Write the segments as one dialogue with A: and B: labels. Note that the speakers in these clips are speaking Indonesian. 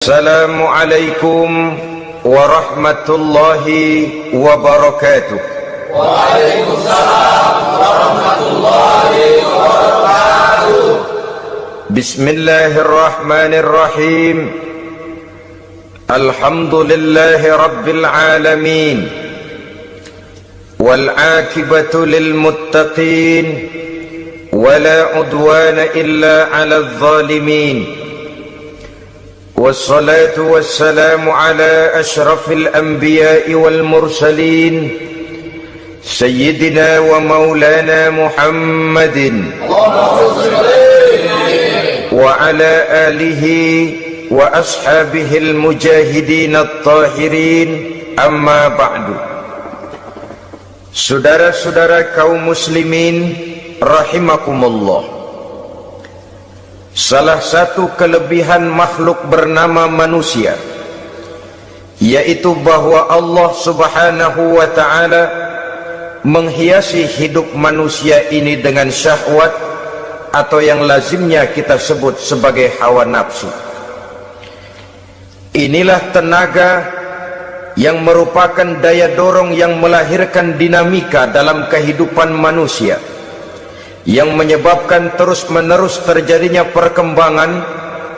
A: Assalamualaikum warahmatullahi wabarakatuh.
B: Waalaikumsalam warahmatullahi wabarakatuh.
A: Bismillahirrahmanirrahim. Alhamdulillahi rabbil alamin. Wal aqibatu lil muttaqin. Wala udwana illa 'alal zalimin. والصلاة والسلام على أشرف الأنبياء والمرسلين سيدنا ومولانا محمد وعلى آله وأصحابه المجاهدين الطاهرين أما بعد. Saudara-saudara kaum muslimin rahimakumullah, salah satu kelebihan makhluk bernama manusia, yaitu bahwa Allah subhanahu wa ta'ala menghiasi hidup manusia ini dengan syahwat, atau yang lazimnya kita sebut sebagai hawa nafsu. Inilah tenaga yang merupakan daya dorong yang melahirkan dinamika dalam kehidupan manusia, yang menyebabkan terus-menerus terjadinya perkembangan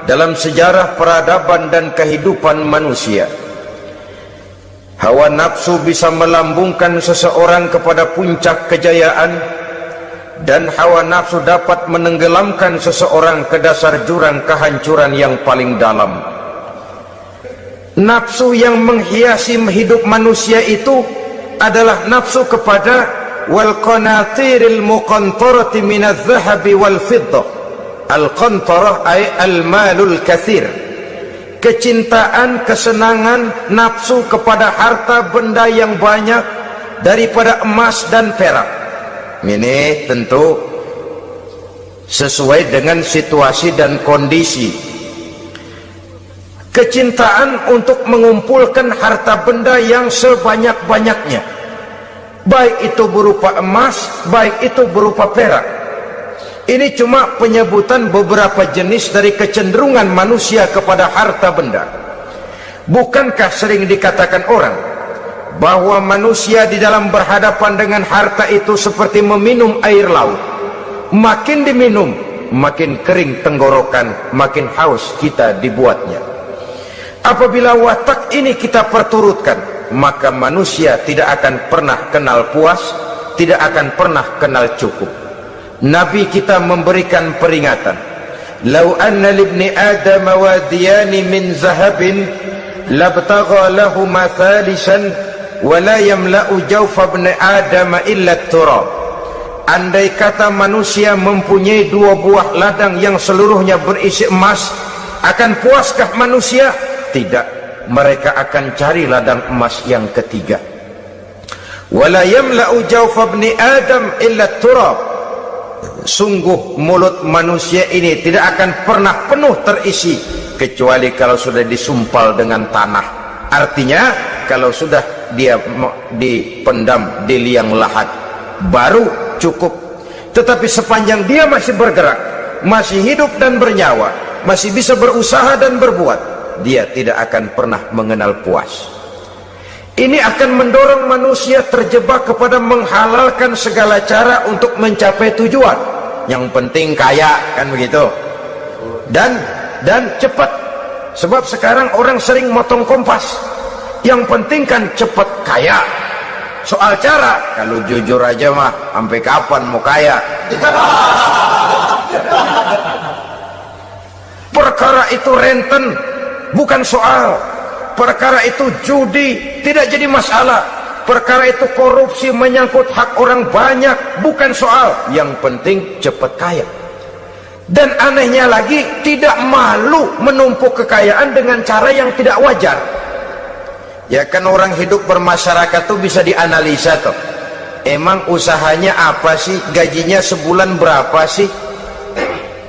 A: dalam sejarah peradaban dan kehidupan manusia. Hawa nafsu bisa melambungkan seseorang kepada puncak kejayaan, dan hawa nafsu dapat menenggelamkan seseorang ke dasar jurang kehancuran yang paling dalam. Nafsu yang menghiasi hidup manusia itu adalah nafsu kepada wal qanatiril muqantarati minadh dhahabi wal fiddah. Al qantarah ay al malul katsir, kecintaan, kesenangan, nafsu kepada harta benda yang banyak daripada emas dan perak. Ini tentu sesuai dengan situasi dan kondisi. Kecintaan untuk mengumpulkan harta benda yang sebanyak-banyaknya, baik itu berupa emas, baik itu berupa perak. Ini cuma penyebutan beberapa jenis dari kecenderungan manusia kepada harta benda. Bukankah sering dikatakan orang bahwa manusia di dalam berhadapan dengan harta itu seperti meminum air laut? Makin diminum, makin kering tenggorokan, makin haus kita dibuatnya. Apabila watak ini kita perturutkan, maka manusia tidak akan pernah kenal puas, tidak akan pernah kenal cukup. Nabi kita memberikan peringatan, "Lau anna libni Adam wadiyani min zahabin labtagha lahu mathalisan wa la yamla'u jawfa ibni Adam illa turab." Andai kata manusia mempunyai dua buah ladang yang seluruhnya berisi emas, akan puaskah manusia? Tidak, mereka akan cari ladang emas yang ketiga. Wala yamla'u jawfa ibni Adam illa turab. Sungguh mulut manusia ini tidak akan pernah penuh terisi kecuali kalau sudah disumpal dengan tanah. Artinya kalau sudah dia dipendam di liang lahat baru cukup. Tetapi sepanjang dia masih bergerak, masih hidup dan bernyawa, masih bisa berusaha dan berbuat, dia tidak akan pernah mengenal puas. Ini akan mendorong manusia terjebak kepada menghalalkan segala cara untuk mencapai tujuan. Yang penting kaya, kan begitu, dan cepat. Sebab sekarang orang sering motong kompas. Yang penting kan cepat kaya. Soal cara, kalau jujur aja mah, sampai kapan mau kaya? Perkara itu renten, bukan soal. Perkara itu judi, tidak jadi masalah. Perkara itu korupsi, menyangkut hak orang banyak, bukan soal. Yang penting cepat kaya. Dan anehnya lagi, tidak malu menumpuk kekayaan dengan cara yang tidak wajar. Ya kan orang hidup bermasyarakat tuh bisa dianalisa toh. Emang usahanya apa sih? Gajinya sebulan berapa sih?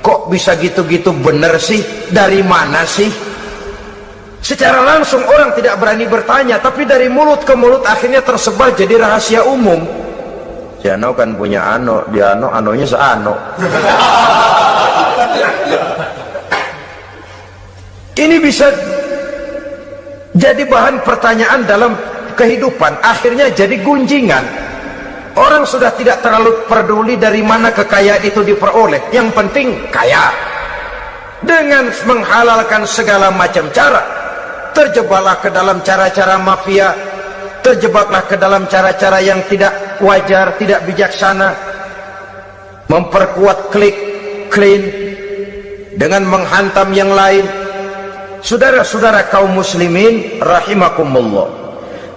A: Kok bisa gitu-gitu bener sih? Dari mana sih? Secara langsung orang tidak berani bertanya, tapi dari mulut ke mulut akhirnya tersebar jadi rahasia umum. Si Ano kan punya Ano, dia Anonya seano. Ini bisa jadi bahan pertanyaan dalam kehidupan, akhirnya jadi gunjingan. Orang sudah tidak terlalu peduli dari mana kekayaan itu diperoleh, yang penting kaya. Dengan menghalalkan segala macam cara, terjebaklah ke dalam cara-cara mafia, terjebaklah ke dalam cara-cara yang tidak wajar, tidak bijaksana, memperkuat klik, clean, dengan menghantam yang lain. Saudara-saudara kaum muslimin rahimakumullah,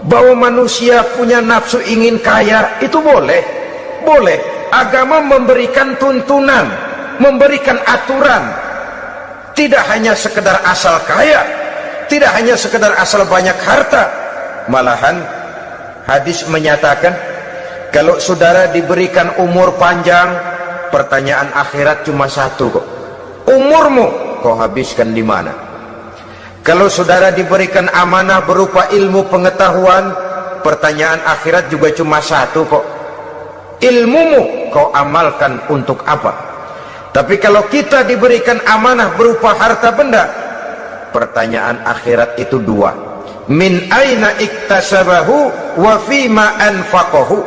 A: bahwa manusia punya nafsu ingin kaya itu boleh. Agama memberikan tuntunan, memberikan aturan. Tidak hanya sekedar asal kaya, tidak hanya sekedar asal banyak harta. Malahan hadis menyatakan, kalau saudara diberikan umur panjang, pertanyaan akhirat cuma satu kok. Umurmu kau habiskan di mana? Kalau saudara diberikan amanah berupa ilmu pengetahuan, pertanyaan akhirat juga cuma satu kok. Ilmumu kau amalkan untuk apa? Tapi kalau kita diberikan amanah berupa harta benda, pertanyaan akhirat itu dua. Min aina iktasabahu wa fima anfaqahu.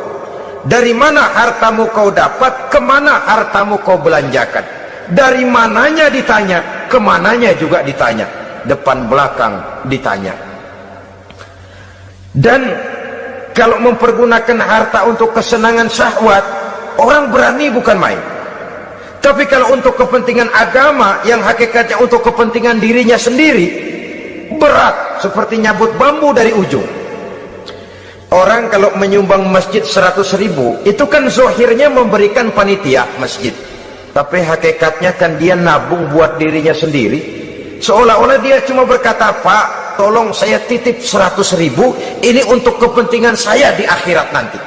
A: Dari mana hartamu kau dapat, kemana hartamu kau belanjakan. Dari mananya ditanya, kemananya juga ditanya. Depan belakang ditanya. Dan kalau mempergunakan harta untuk kesenangan syahwat, orang berani bukan main. Tapi kalau untuk kepentingan agama, yang hakikatnya untuk kepentingan dirinya sendiri, berat seperti nyabut bambu dari ujung. Orang kalau menyumbang masjid 100.000, itu kan zohirnya memberikan panitia masjid, tapi hakikatnya kan dia nabung buat dirinya sendiri. Seolah-olah dia cuma berkata, Pak, tolong saya titip 100.000, ini untuk kepentingan saya di akhirat nanti.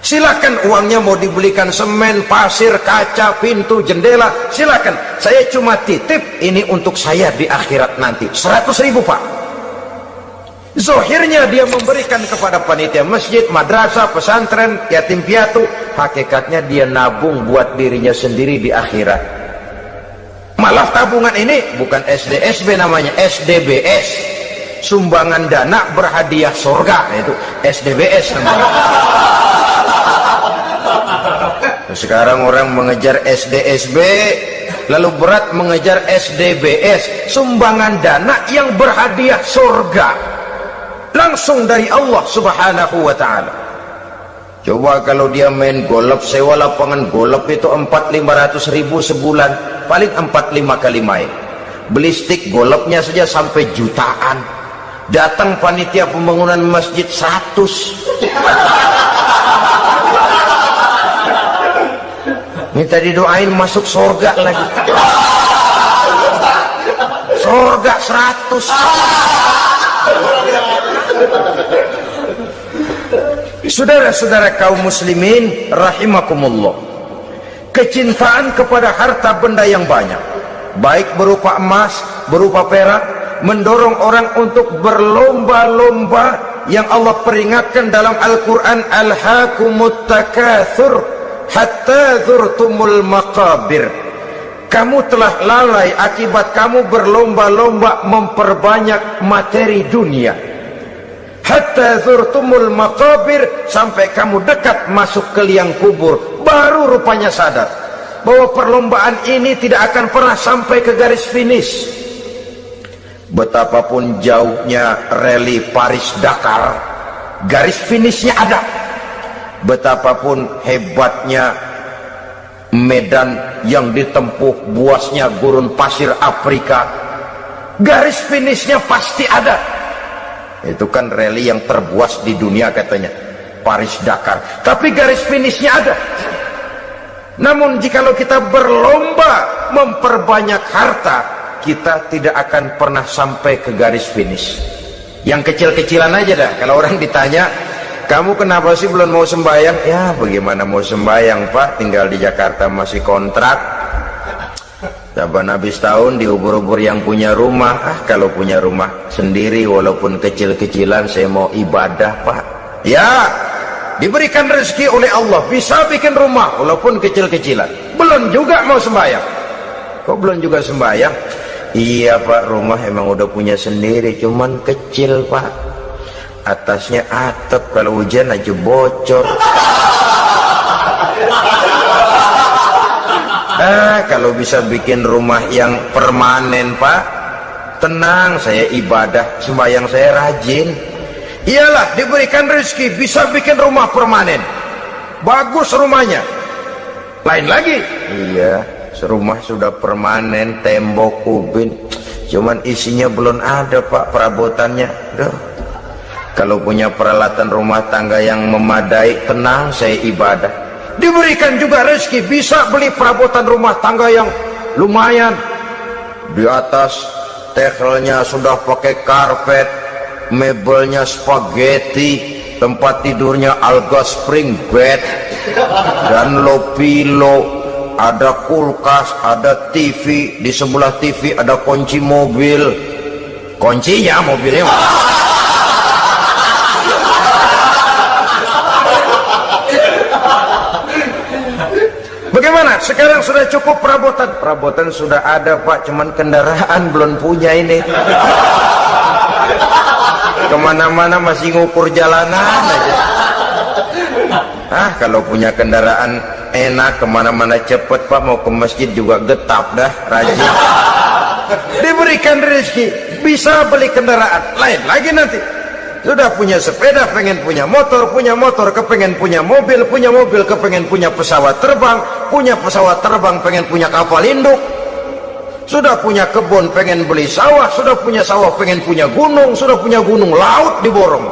A: Silakan uangnya mau dibelikan semen, pasir, kaca, pintu, jendela, silakan. Saya cuma titip, ini untuk saya di akhirat nanti. 100.000 Pak. Zohirnya dia memberikan kepada panitia masjid, madrasah, pesantren, yatim piatu. Hakikatnya dia nabung buat dirinya sendiri di akhirat. Malah tabungan ini bukan SDSB namanya, SDBS, sumbangan dana berhadiah surga, itu SDBS namanya. Sekarang orang mengejar SDSB, lalu berat mengejar SDBS, sumbangan dana yang berhadiah surga langsung dari Allah subhanahu wa ta'ala. Coba kalau dia main golf, sewa lapangan golf itu 400-500 ribu sebulan, paling 4-5 kali main. Beli stick golfnya saja sampai jutaan. Datang panitia pembangunan masjid 100. Minta didoain masuk surga lagi. Surga 100. Saudara-saudara kaum muslimin rahimakumullah, kecintaan kepada harta benda yang banyak, baik berupa emas, berupa perak, mendorong orang untuk berlomba-lomba yang Allah peringatkan dalam Al-Quran, alhaakumut takatsur hatta zurtumul maqabir. Kamu telah lalai akibat kamu berlomba-lomba memperbanyak materi dunia. Hatta zurtumul maqabir, sampai kamu dekat masuk ke liang kubur, baru rupanya sadar bahwa perlombaan ini tidak akan pernah sampai ke garis finish. Betapapun jauhnya rally Paris-Dakar, garis finishnya ada. Betapapun hebatnya medan yang ditempuh, buasnya gurun pasir Afrika, garis finishnya pasti ada. Itu kan rally yang terbuas di dunia katanya, Paris-Dakar, tapi garis finishnya ada. Namun jikalau kita berlomba memperbanyak harta, kita tidak akan pernah sampai ke garis finish. Yang kecil-kecilan aja dah. Kalau orang ditanya, kamu kenapa sih belum mau sembahyang? Ya bagaimana mau sembahyang Pak, tinggal di Jakarta masih kontrak. Saban habis tahun diubur-ubur yang punya rumah. Kalau punya rumah sendiri walaupun kecil-kecilan, saya mau ibadah Pak. Ya, diberikan rezeki oleh Allah, bisa bikin rumah walaupun kecil-kecilan, belum juga mau sembahyang. Kok belum juga sembahyang? Iya Pak, rumah emang udah punya sendiri, cuman kecil Pak. Atasnya atap, kalau hujan aja bocor. Kalau bisa bikin rumah yang permanen Pak, tenang, saya ibadah, sembahyang saya rajin. Iyalah, diberikan rezeki bisa bikin rumah permanen, bagus rumahnya. Lain lagi, iya, rumah sudah permanen, tembok, ubin, cuman isinya belum ada Pak, perabotannya. Duh. Kalau punya peralatan rumah tangga yang memadai, tenang, saya ibadah. Diberikan juga rezeki bisa beli perabotan rumah tangga yang lumayan. Di atas tekelnya sudah pakai karpet, mebelnya spaghetti, tempat tidurnya alga spring bed dan low pillow, ada kulkas, ada TV, di sebelah TV ada kunci mobil. Kuncinya mobilnya bagaimana? Sekarang sudah cukup perabotan. Perabotan sudah ada Pak, cuman kendaraan belum punya ini. Kemana-mana masih ngukur jalanan aja. Kalau punya kendaraan enak, kemana-mana cepet Pak, mau ke masjid juga getap dah, rajin. Diberikan rezeki bisa beli kendaraan. Lain lagi nanti, sudah punya sepeda pengen punya motor kepengen punya mobil kepengen punya pesawat terbang pengen punya kapal induk. Sudah punya kebun pengen beli sawah, sudah punya sawah pengen punya gunung, sudah punya gunung, laut diborong.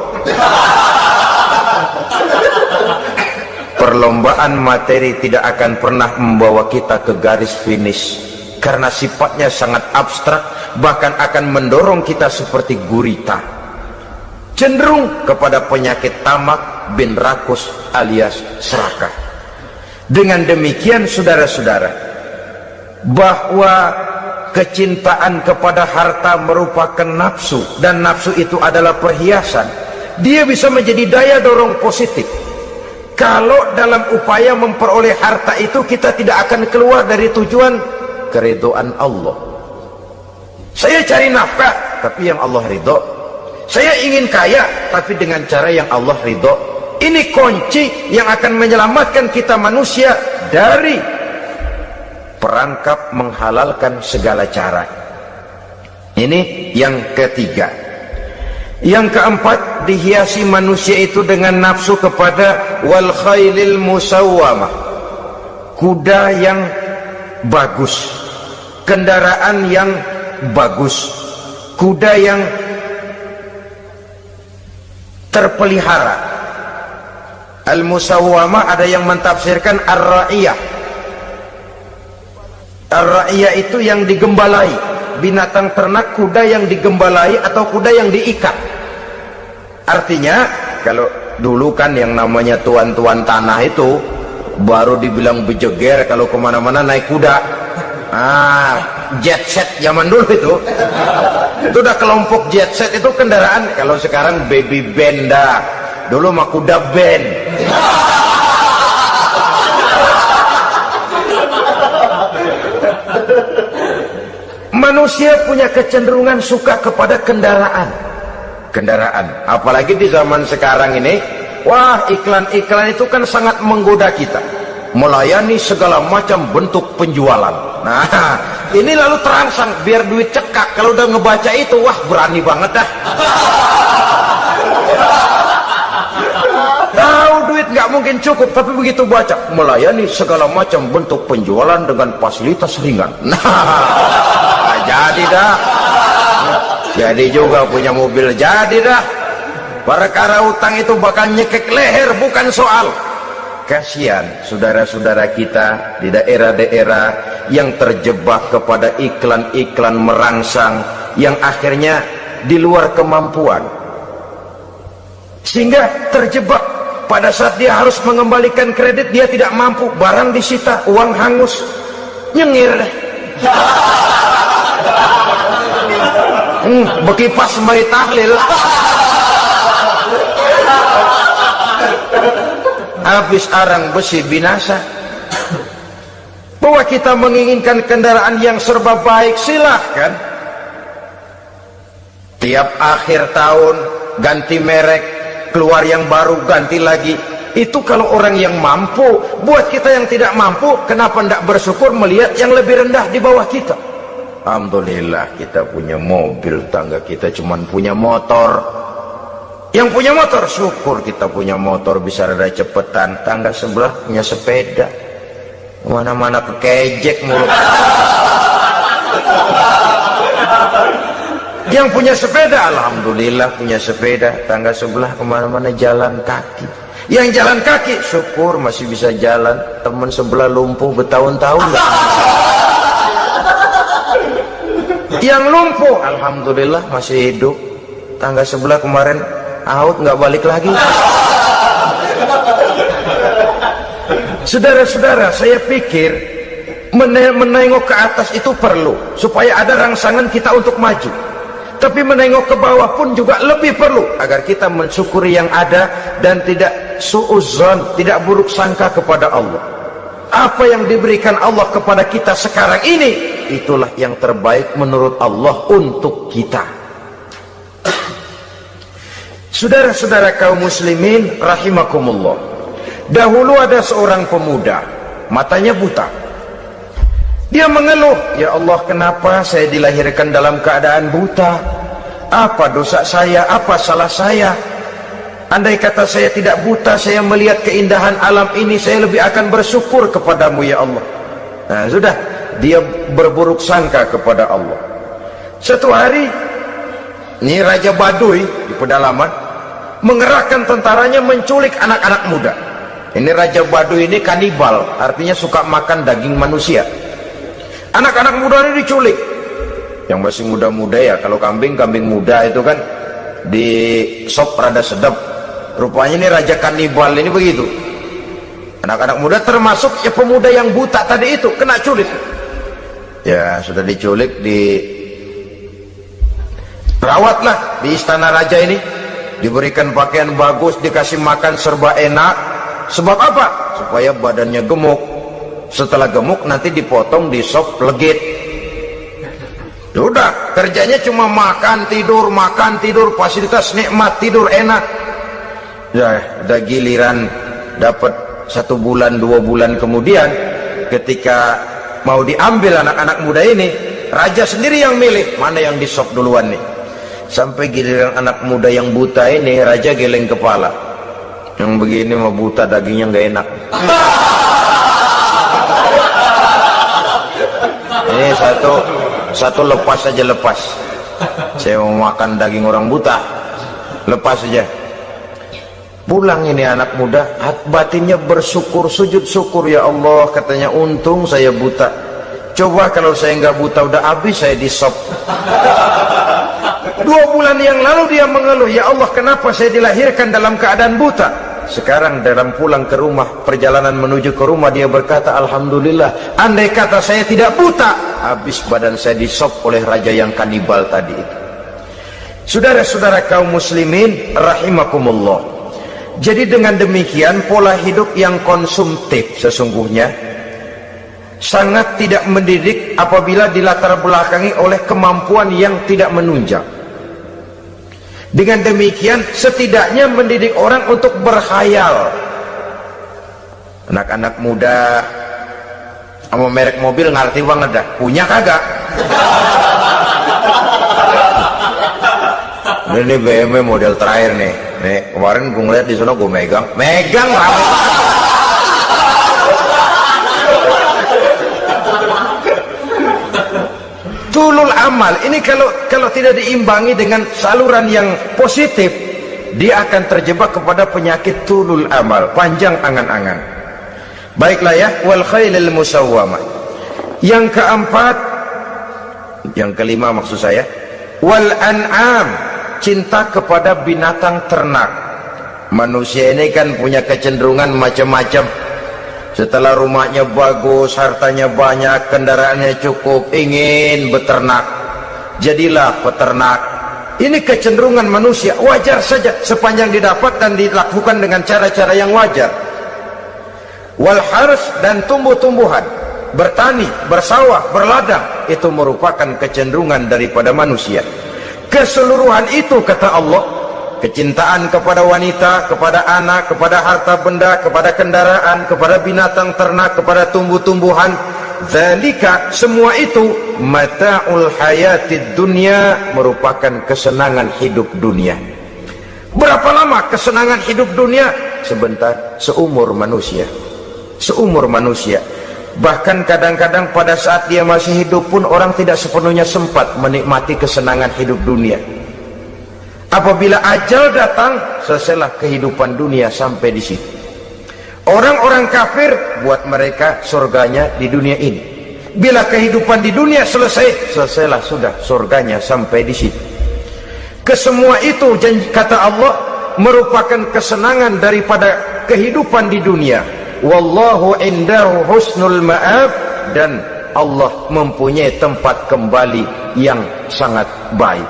A: Perlombaan materi tidak akan pernah membawa kita ke garis finish, karena sifatnya sangat abstrak, bahkan akan mendorong kita seperti gurita, cenderung kepada penyakit tamak bin rakus alias serakah. Dengan demikian saudara-saudara, bahwa kecintaan kepada harta merupakan nafsu, dan nafsu itu adalah perhiasan. Dia bisa menjadi daya dorong positif. Kalau dalam upaya memperoleh harta itu kita tidak akan keluar dari tujuan keridhaan Allah. Saya cari nafkah tapi yang Allah ridho. Saya ingin kaya tapi dengan cara yang Allah ridho. Ini kunci yang akan menyelamatkan kita manusia dari perangkap menghalalkan segala cara. Ini yang ketiga. Yang keempat, dihiasi manusia itu dengan nafsu kepada wal khailil musawwamah, kuda yang bagus, kendaraan yang bagus, kuda yang terpelihara. Al-musawwamah ada yang mentafsirkan ar-ra'iyah. Ar-ra'iyah itu yang digembalai, binatang ternak, kuda yang digembalai atau kuda yang diikat. Artinya kalau dulu kan yang namanya tuan-tuan tanah itu baru dibilang bejeger kalau kemana-mana naik kuda. Jet set zaman dulu itu udah kelompok jet set itu kendaraan. Kalau sekarang baby benda, dulu mah kuda band. Manusia punya kecenderungan suka kepada kendaraan, apalagi di zaman sekarang ini. Wah, iklan-iklan itu kan sangat menggoda kita, melayani segala macam bentuk penjualan. Nah, ini lalu terangsang biar duit cekak. Kalau udah ngebaca itu, wah berani banget dah. Tahu duit nggak mungkin cukup, tapi begitu baca melayani segala macam bentuk penjualan dengan fasilitas ringan. Nah, jadi dah. Jadi juga punya mobil, jadi dah. Perkara utang itu bakal nyekek leher, bukan soal. Kasihan saudara-saudara kita di daerah-daerah yang terjebak kepada iklan-iklan merangsang yang akhirnya di luar kemampuan, sehingga terjebak. Pada saat dia harus mengembalikan kredit, dia tidak mampu, barang disita, uang hangus, nyengir deh. Bekipas sembari tahlil. Habis arang besi binasa. Bahwa kita menginginkan kendaraan yang serba baik, silahkan. Tiap akhir tahun ganti merek, keluar yang baru, ganti lagi. Itu kalau orang yang mampu. Buat kita yang tidak mampu, kenapa tidak bersyukur melihat yang lebih rendah di bawah kita? Alhamdulillah kita punya mobil, tangga kita cuman punya motor. Yang punya motor, syukur kita punya motor bisa rada cepetan. Tangga sebelah punya sepeda, mana-mana kekejek mulu. Yang punya sepeda, alhamdulillah punya sepeda. Tangga sebelah kemana-mana jalan kaki. Yang jalan kaki, syukur masih bisa jalan. Teman sebelah lumpuh bertahun-tahun. Yang lumpuh, alhamdulillah masih hidup. Tangga sebelah kemarin out, nggak balik lagi. Saudara-saudara, saya pikir menengok ke atas itu perlu supaya ada rangsangan kita untuk maju. Tapi menengok ke bawah pun juga lebih perlu agar kita mensyukuri yang ada dan tidak suudzon, tidak buruk sangka kepada Allah. Apa yang diberikan Allah kepada kita sekarang ini, itulah yang terbaik menurut Allah untuk kita. Saudara-saudara kaum muslimin rahimakumullah, dahulu ada seorang pemuda, matanya buta. Dia mengeluh, ya Allah, kenapa saya dilahirkan dalam keadaan buta? Apa dosa saya? Apa salah saya? Andai kata saya tidak buta, saya melihat keindahan alam ini, saya lebih akan bersyukur kepadamu ya Allah. Nah sudah, dia berburuk sangka kepada Allah. Satu hari, ini Raja Baduy di pedalaman mengerahkan tentaranya menculik anak-anak muda. Ini Raja Baduy ini kanibal, artinya suka makan daging manusia. Anak-anak muda ini diculik. Yang masih muda-muda ya, kalau kambing muda itu kan di sop rada sedap. Rupanya ini Raja kanibal ini begitu. Anak-anak muda termasuk ya pemuda yang buta tadi itu kena culik. Ya sudah diculik, rawatlah di istana raja ini, diberikan pakaian bagus, dikasih makan serba enak. Sebab apa? Supaya badannya gemuk. Setelah gemuk nanti dipotong di sop legit. Udah, kerjanya cuma makan tidur, fasilitas nikmat, tidur enak. Udah giliran dapat 1 bulan 2 bulan kemudian, ketika mau diambil anak-anak muda ini, raja sendiri yang milih mana yang di sop duluan nih. Sampai giliran anak muda yang buta ini, raja geleng kepala. Yang begini mah buta, dagingnya nggak enak. Ini satu lepas saja, lepas. Saya mau makan daging orang buta, lepas saja. Pulang ini anak muda, batinnya bersyukur, sujud syukur, ya Allah, katanya, untung saya buta. Coba kalau saya nggak buta, udah habis saya di sop. 2 bulan yang lalu dia mengeluh, ya Allah, kenapa saya dilahirkan dalam keadaan buta? Sekarang dalam pulang ke rumah, perjalanan menuju ke rumah, dia berkata, alhamdulillah, andai kata saya tidak buta, habis badan saya disop oleh raja yang kanibal tadi itu. Saudara-saudara kaum muslimin rahimakumullah, jadi dengan demikian pola hidup yang konsumtif sesungguhnya sangat tidak mendidik apabila dilatar belakangi oleh kemampuan yang tidak menunjang. Dengan demikian setidaknya mendidik orang untuk berkhayal. Anak-anak muda sama merek mobil ngerti banget dah, punya kagak? Ini BMW model terakhir nih. Nih kemarin gue ngeliat di sana, gue megang rame. Tulul amal ini kalau tidak diimbangi dengan saluran yang positif, dia akan terjebak kepada penyakit tulul amal, panjang angan-angan. Baiklah ya, wal khailil musawwamah. Yang keempat, yang kelima maksud saya, wal an'am, cinta kepada binatang ternak. Manusia ini kan punya kecenderungan macam-macam. Setelah rumahnya bagus, hartanya banyak, kendaraannya cukup, ingin beternak. Jadilah peternak. Ini kecenderungan manusia, wajar saja sepanjang didapat dan dilakukan dengan cara-cara yang wajar. Wal hars, dan tumbuh-tumbuhan, bertani, bersawah, berladang, itu merupakan kecenderungan daripada manusia. Keseluruhan itu, kata Allah, kecintaan kepada wanita, kepada anak, kepada harta benda, kepada kendaraan, kepada binatang ternak, kepada tumbuh-tumbuhan, zalika, semua itu mata'ul hayatid dunya, merupakan kesenangan hidup dunia. Berapa lama kesenangan hidup dunia? Sebentar, seumur manusia. Seumur manusia. Bahkan kadang-kadang pada saat dia masih hidup pun orang tidak sepenuhnya sempat menikmati kesenangan hidup dunia. Apabila ajal datang, selesailah kehidupan dunia sampai di situ. Orang-orang kafir, buat mereka surganya di dunia ini. Bila kehidupan di dunia selesai, selesailah sudah surganya sampai di situ. Kesemua itu, janji kata Allah, merupakan kesenangan daripada kehidupan di dunia. Wallahu indahu husnul ma'ab, dan Allah mempunyai tempat kembali yang sangat baik.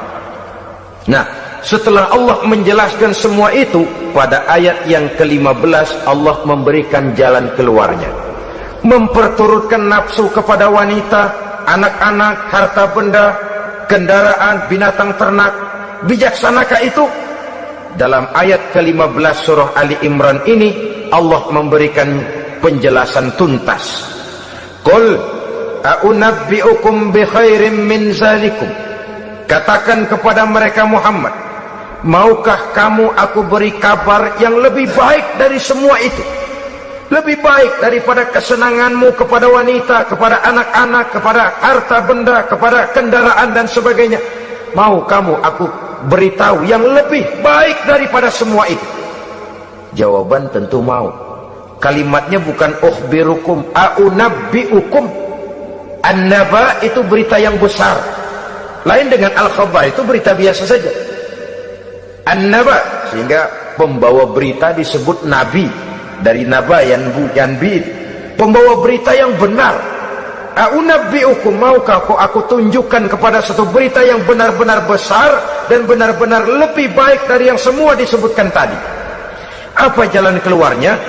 A: Nah, setelah Allah menjelaskan semua itu, pada ayat yang ke-15 Allah memberikan jalan keluarnya. Memperturutkan nafsu kepada wanita, anak-anak, harta benda, kendaraan, binatang ternak. Bijaksanakah itu? Dalam ayat ke-15 surah Ali Imran ini Allah memberikan penjelasan tuntas. Qul a'unabbi'ukum bi khairim min zalikum. Katakan kepada mereka Muhammad, maukah kamu aku beri kabar yang lebih baik dari semua itu? Lebih baik daripada kesenanganmu kepada wanita, kepada anak-anak, kepada harta benda, kepada kendaraan dan sebagainya. Mau kamu aku beritahu yang lebih baik daripada semua itu? Jawaban tentu mau. Kalimatnya bukan ukhbirukum, a'unabbi'ukum. An-naba itu berita yang besar. Lain dengan al-khabar, itu berita biasa saja. An-naba, sehingga pembawa berita disebut nabi. Dari naba yanbi, pembawa berita yang benar. A'unabbi'ukum, maukah aku tunjukkan kepada satu berita yang benar-benar besar dan benar-benar lebih baik dari yang semua disebutkan tadi. Apa jalan keluarnya?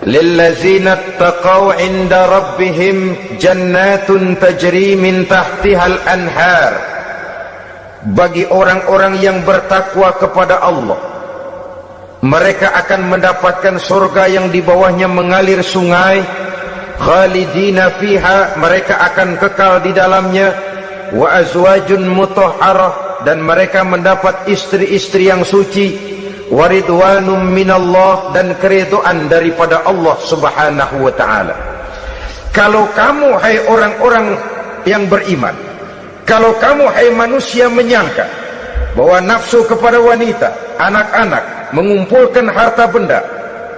A: Lillazina taqaw 'inda rabbihim jannatun tajri min tahtihal anhar. Bagi orang-orang yang bertakwa kepada Allah, mereka akan mendapatkan surga yang di bawahnya mengalir sungai. Khalidina fiha, mereka akan kekal di dalamnya. Wa azwajun mutahharah, dan mereka mendapat istri-istri yang suci. Waridwanum minallah, dan keridhaan daripada Allah subhanahu wa ta'ala. Kalau kamu hai orang-orang yang beriman, kalau kamu hai manusia menyangka bahwa nafsu kepada wanita, anak-anak, mengumpulkan harta benda,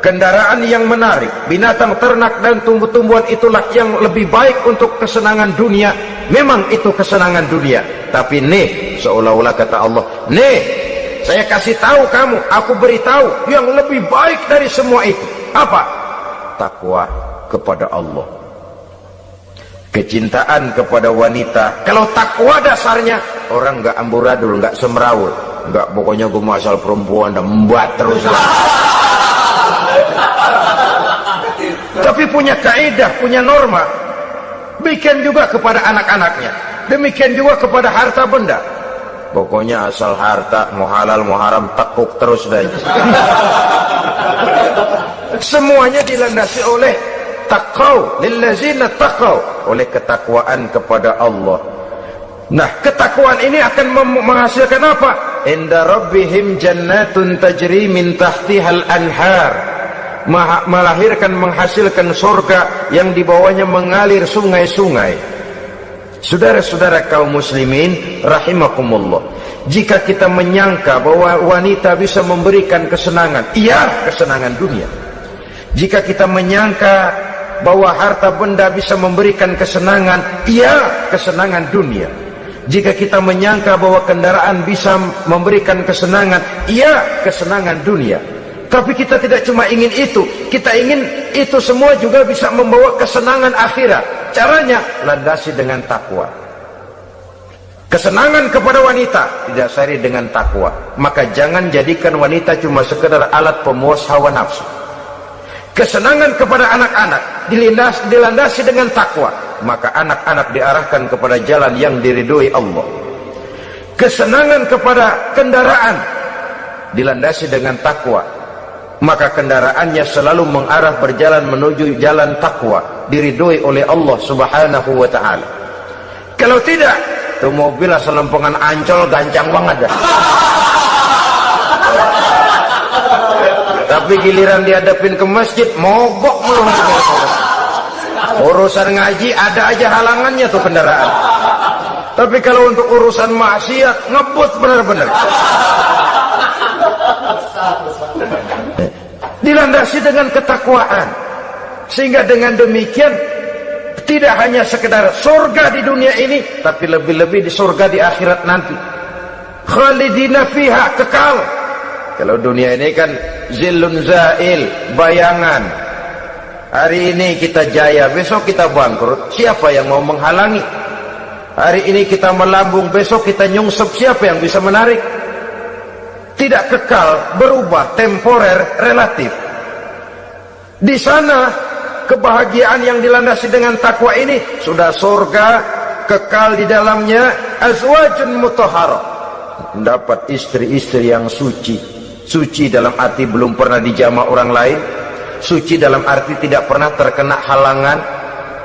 A: kendaraan yang menarik, binatang ternak dan tumbuh-tumbuhan itulah yang lebih baik untuk kesenangan dunia, memang itu kesenangan dunia. Tapi nih, seolah-olah kata Allah, nih saya kasih tahu kamu, aku beritahu yang lebih baik dari semua itu. Apa? Takwa kepada Allah. Kecintaan kepada wanita. Kalau takwa dasarnya, orang enggak amburadul, enggak semrawut, enggak pokoknya gue asal perempuan dan membuat terus. Tapi punya kaidah, punya norma. Demikian juga kepada anak-anaknya. Demikian juga kepada harta benda. Pokoknya asal harta, mau halal mau haram, tekuk terus saja. Semuanya dilandasi oleh taqaw, lillazina taqaw, oleh ketakwaan kepada Allah. Nah, ketakwaan ini akan menghasilkan apa? Inda rabbihim jannatun tajri min tahtihal anhar. Melahirkan, menghasilkan surga yang di bawahnya mengalir sungai-sungai. Saudara-saudara kaum muslimin rahimakumullah, jika kita menyangka bahwa wanita bisa memberikan kesenangan, iya, kesenangan dunia. Jika kita menyangka bahwa harta benda bisa memberikan kesenangan, iya, kesenangan dunia. Jika kita menyangka bahwa kendaraan bisa memberikan kesenangan, iya, kesenangan dunia. Tapi kita tidak cuma ingin itu, kita ingin itu semua juga bisa membawa kesenangan akhirat. Caranya landasi dengan takwa. Kesenangan kepada wanita didasari dengan takwa. Maka jangan jadikan wanita cuma sekedar alat pemuas hawa nafsu. Kesenangan kepada anak-anak dilandasi dengan takwa. Maka anak-anak diarahkan kepada jalan yang diridhoi Allah. kesenangan kepada kendaraan dilandasi dengan takwa, maka kendaraannya selalu mengarah berjalan menuju jalan takwa, diridhoi oleh Allah Subhanahu wa taala. Kalau tidak, tuh mobil asal lempengan Ancol gancang banget dah. Tapi giliran dihadapin ke masjid, mogok melulu. Urusan ngaji ada aja halangannya tuh kendaraan. Tapi kalau untuk urusan maksiat, ngebut benar-benar. Dilandasi dengan ketakwaan, sehingga dengan demikian tidak hanya sekedar surga di dunia ini, tapi lebih-lebih di surga di akhirat nanti. Khalidina fiha, kekal. Kalau dunia ini kan zillun zail, bayangan. Hari ini kita jaya, besok kita bangkrut. Siapa yang mau menghalangi? Hari ini kita melambung, besok kita nyungsep. Siapa yang bisa menarik? Tidak kekal, berubah, temporer, relatif. Di sana kebahagiaan yang dilandasi dengan takwa ini sudah surga, kekal di dalamnya, azwajun mutahharah, mendapat istri-istri yang suci. Suci dalam arti belum pernah dijamah orang lain, suci dalam arti tidak pernah terkena halangan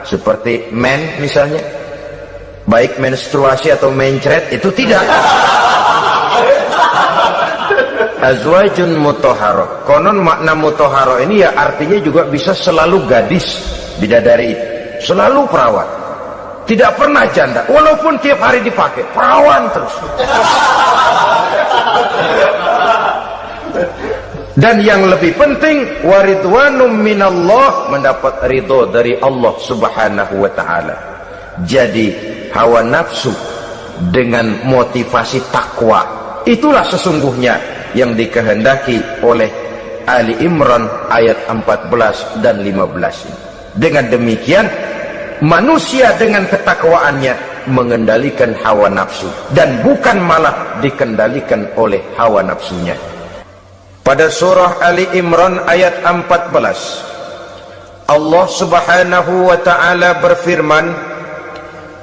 A: seperti men misalnya, baik menstruasi atau mencret, itu tidak. Azwajun mutahharah. Konon makna mutahharah ini ya artinya juga bisa selalu gadis, bidadari itu selalu perawan, tidak pernah janda, walaupun tiap hari dipakai perawan terus. Dan yang lebih penting, waridwanum minallah, mendapat ridho dari Allah Subhanahu wa taala. Jadi hawa nafsu dengan motivasi takwa, itulah sesungguhnya yang dikehendaki oleh Ali Imran ayat 14 dan 15. Dengan demikian manusia dengan ketakwaannya mengendalikan hawa nafsu, dan bukan malah dikendalikan oleh hawa nafsunya. Pada surah Ali Imran ayat 14, Allah Subhanahu wa taala berfirman,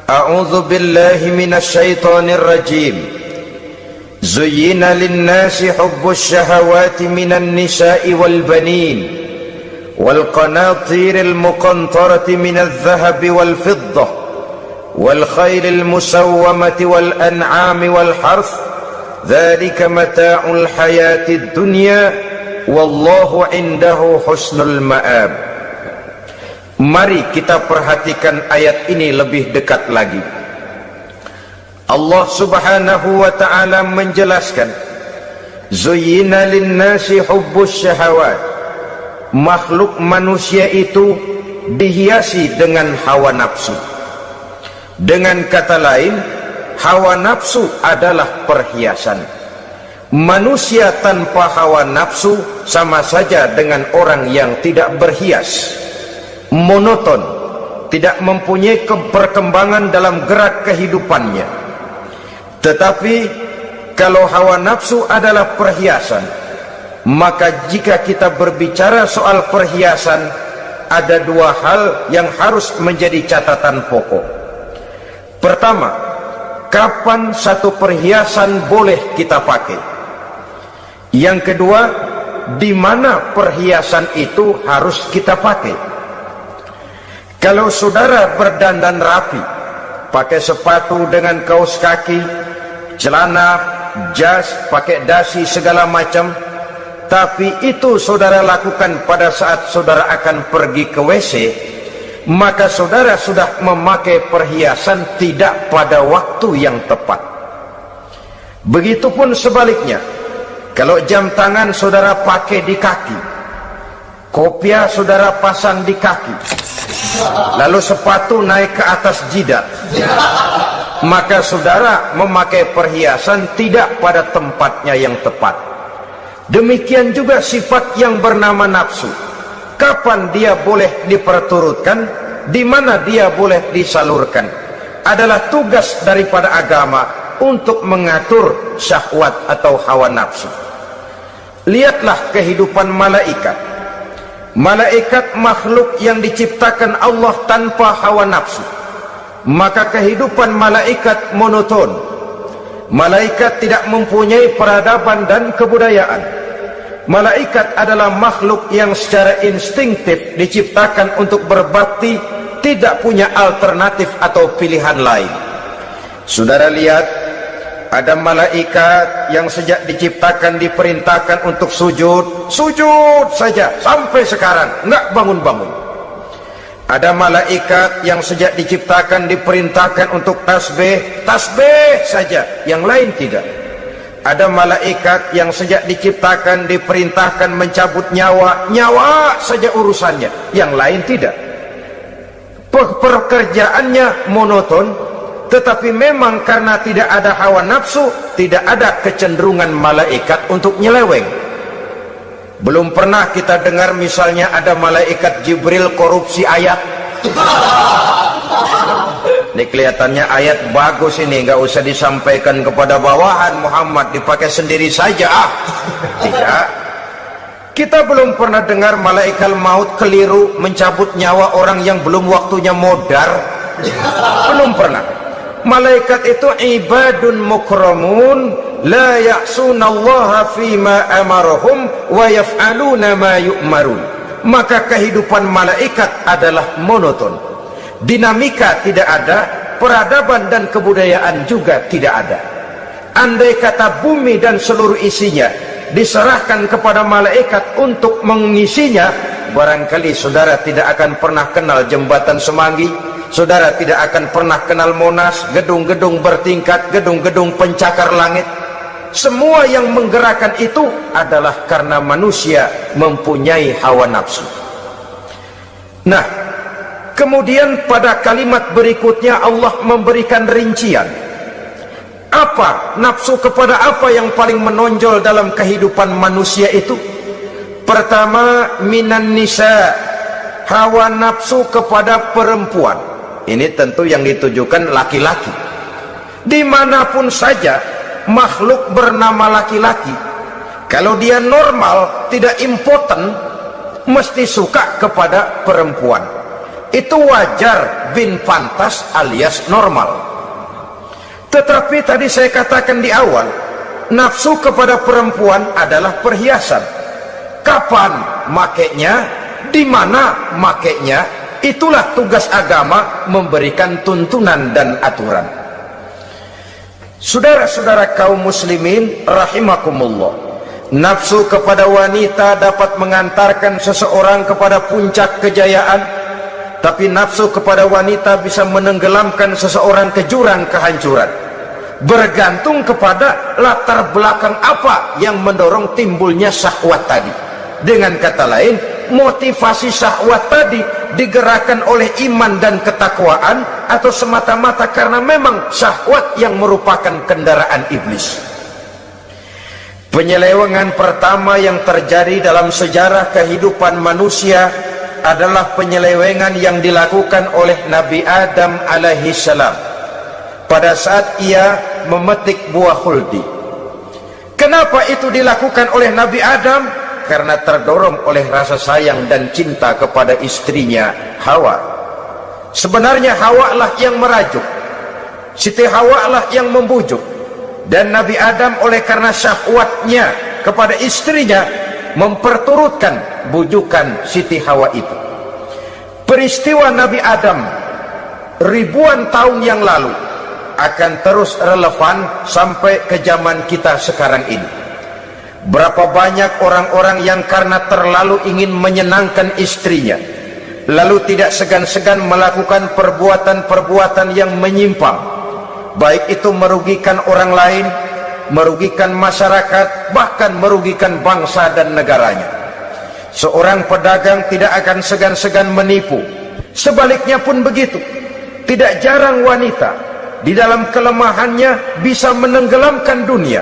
A: A'udzu billahi minasyaitonir rajim. Zuyyina lin-nasi hubbus syahawati minan nisa'i wal banin wal qanatiril muqantarati minadh dhahabi wal fiddah wal khaylil musawwamati wal an'ami wal harth. Dzalika mata'ul hayatid dunya wallahu 'indahu husnul ma'ab. Mari kita perhatikan ayat ini lebih dekat lagi. Allah Subhanahu wa ta'ala menjelaskan, Zuyyina lin-nasi hubbus syahawat. Makhluk manusia itu dihiasi dengan hawa nafsu. Dengan kata lain, hawa nafsu adalah perhiasan. Manusia tanpa hawa nafsu sama saja dengan orang yang tidak berhias, monoton, tidak mempunyai perkembangan dalam gerak kehidupannya. Tetapi kalau hawa nafsu adalah perhiasan, maka jika kita berbicara soal perhiasan, ada dua hal yang harus menjadi catatan pokok. Pertama, kapan satu perhiasan boleh kita pakai? Yang kedua, di mana perhiasan itu harus kita pakai? Kalau saudara berdandan rapi, pakai sepatu dengan kaos kaki, celana, jas, pakai dasi segala macam, tapi itu saudara lakukan pada saat saudara akan pergi ke WC, maka saudara sudah memakai perhiasan tidak pada waktu yang tepat. Begitupun sebaliknya, kalau jam tangan saudara pakai di kaki, kopiah saudara pasang di kaki, lalu sepatu naik ke atas jidat, maka saudara memakai perhiasan tidak pada tempatnya yang tepat. Demikian juga sifat yang bernama nafsu. Kapan dia boleh diperturutkan, di mana dia boleh disalurkan, adalah tugas daripada agama untuk mengatur syahwat atau hawa nafsu. Lihatlah kehidupan malaikat. Malaikat makhluk yang diciptakan Allah tanpa hawa nafsu. Maka kehidupan malaikat monoton. Malaikat tidak mempunyai peradaban dan kebudayaan. Malaikat adalah makhluk yang secara instinktif diciptakan untuk berbakti, tidak punya alternatif atau pilihan lain. Saudara lihat, ada malaikat yang sejak diciptakan diperintahkan untuk sujud, sujud saja sampai sekarang, enggak bangun-bangun. Ada malaikat yang sejak diciptakan diperintahkan untuk tasbih, tasbih saja, yang lain tidak. Ada malaikat yang sejak diciptakan diperintahkan mencabut nyawa, nyawa saja urusannya, yang lain tidak. Pekerjaannya monoton, tetapi memang karena tidak ada hawa nafsu, tidak ada kecenderungan malaikat untuk nyeleweng. Belum pernah kita dengar misalnya ada malaikat Jibril korupsi ayat. Ini kelihatannya ayat bagus ini, nggak usah disampaikan kepada bawahan, Muhammad dipakai sendiri saja. Tidak. Kita belum pernah dengar malaikat maut keliru mencabut nyawa orang yang belum waktunya modar. Belum pernah. Malaikat itu ibadun mukramun, la ya'sunallaha fima amarahum wa yaf'aluna ma yu'marun. Maka kehidupan malaikat adalah monoton. Dinamika tidak ada, peradaban dan kebudayaan juga tidak ada. Andai kata bumi dan seluruh isinya diserahkan kepada malaikat untuk mengisinya, barangkali saudara tidak akan pernah kenal jembatan Semanggi, saudara tidak akan pernah kenal Monas, gedung-gedung bertingkat, gedung-gedung pencakar langit. Semua yang menggerakkan itu adalah karena manusia mempunyai hawa nafsu. Nah, kemudian pada kalimat berikutnya Allah memberikan rincian. Apa nafsu kepada apa yang paling menonjol dalam kehidupan manusia itu? Pertama, minan nisa, hawa nafsu kepada perempuan. Ini tentu yang ditujukan laki-laki. Dimanapun saja makhluk bernama laki-laki, kalau dia normal, tidak impoten, mesti suka kepada perempuan. Itu wajar, bin pantas alias normal. Tetapi tadi saya katakan di awal, nafsu kepada perempuan adalah perhiasan. Kapan makainya, di mana makainya, itulah tugas agama memberikan tuntunan dan aturan. Saudara-saudara kaum muslimin rahimakumullah, nafsu kepada wanita dapat mengantarkan seseorang kepada puncak kejayaan, tapi nafsu kepada wanita bisa menenggelamkan seseorang ke jurang kehancuran. Bergantung kepada latar belakang apa yang mendorong timbulnya syahwat tadi. Dengan kata lain, motivasi syahwat tadi digerakkan oleh iman dan ketakwaan, atau semata-mata karena memang syahwat yang merupakan kendaraan iblis. Penyelewengan pertama yang terjadi dalam sejarah kehidupan manusia adalah penyelewengan yang dilakukan oleh Nabi Adam alaihi salam pada saat ia memetik buah khuldi. Kenapa itu dilakukan oleh Nabi Adam? Karena terdorong oleh rasa sayang dan cinta kepada istrinya Hawa. Sebenarnya Hawa lah yang merajuk, Siti Hawa lah yang membujuk, dan Nabi Adam oleh karena syahwatnya kepada istrinya memperturutkan bujukan Siti Hawa itu. Peristiwa Nabi Adam ribuan tahun yang lalu akan terus relevan sampai ke zaman kita sekarang ini. Berapa banyak orang-orang yang karena terlalu ingin menyenangkan istrinya, lalu tidak segan-segan melakukan perbuatan-perbuatan yang menyimpang, baik itu merugikan orang lain, merugikan masyarakat, bahkan merugikan bangsa dan negaranya. Seorang pedagang tidak akan segan-segan menipu. Sebaliknya pun begitu. Tidak jarang wanita di dalam kelemahannya bisa menenggelamkan dunia.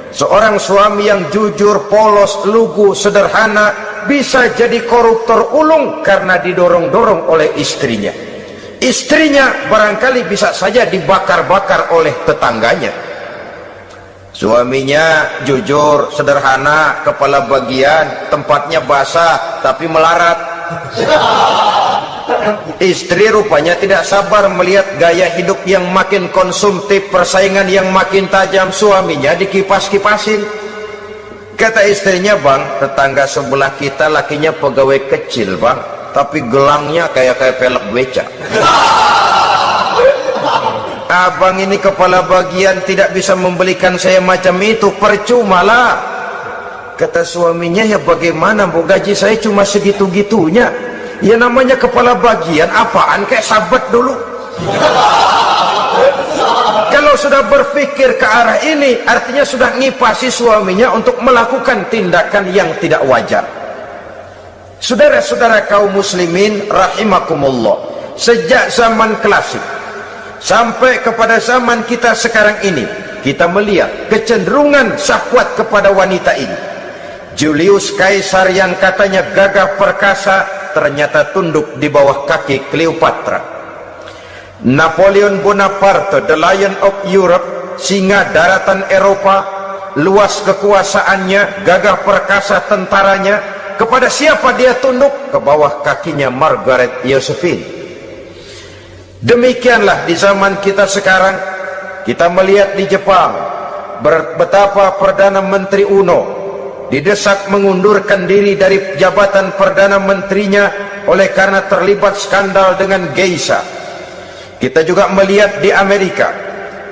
A: Seorang suami yang jujur, polos, lugu, sederhana bisa jadi koruptor ulung karena didorong-dorong oleh istrinya. Istrinya barangkali bisa saja dibakar-bakar oleh tetangganya. Suaminya jujur, sederhana, kepala bagian, tempatnya basah tapi melarat. Istri rupanya tidak sabar melihat gaya hidup yang makin konsumtif, persaingan yang makin tajam. Suaminya dikipas-kipasin. Kata istrinya, bang, tetangga sebelah kita lakinya pegawai kecil, bang, tapi gelangnya kayak pelek beca. Abang ini kepala bagian tidak bisa membelikan saya macam itu, percuma lah. Kata suaminya, ya bagaimana, bu, gaji saya cuma segitu-gitunya. Ya namanya kepala bagian, apaan, kayak sahabat dulu. Kalau sudah berpikir ke arah ini, artinya sudah ngipasi suaminya untuk melakukan tindakan yang tidak wajar. Saudara-saudara kaum muslimin rahimakumullah, sejak zaman klasik sampai kepada zaman kita sekarang ini, kita melihat kecenderungan syahwat kepada wanita ini. Julius Caesar yang katanya gagah perkasa ternyata tunduk di bawah kaki Cleopatra. Napoleon Bonaparte, the Lion of Europe, singa daratan Eropa, luas kekuasaannya, gagah perkasa tentaranya, kepada siapa dia tunduk? Ke bawah kakinya Margaret Josephine. Demikianlah di zaman kita sekarang. Kita melihat di Jepang betapa Perdana Menteri Uno didesak mengundurkan diri dari jabatan Perdana Menterinya oleh karena terlibat skandal dengan geisha. Kita juga melihat di Amerika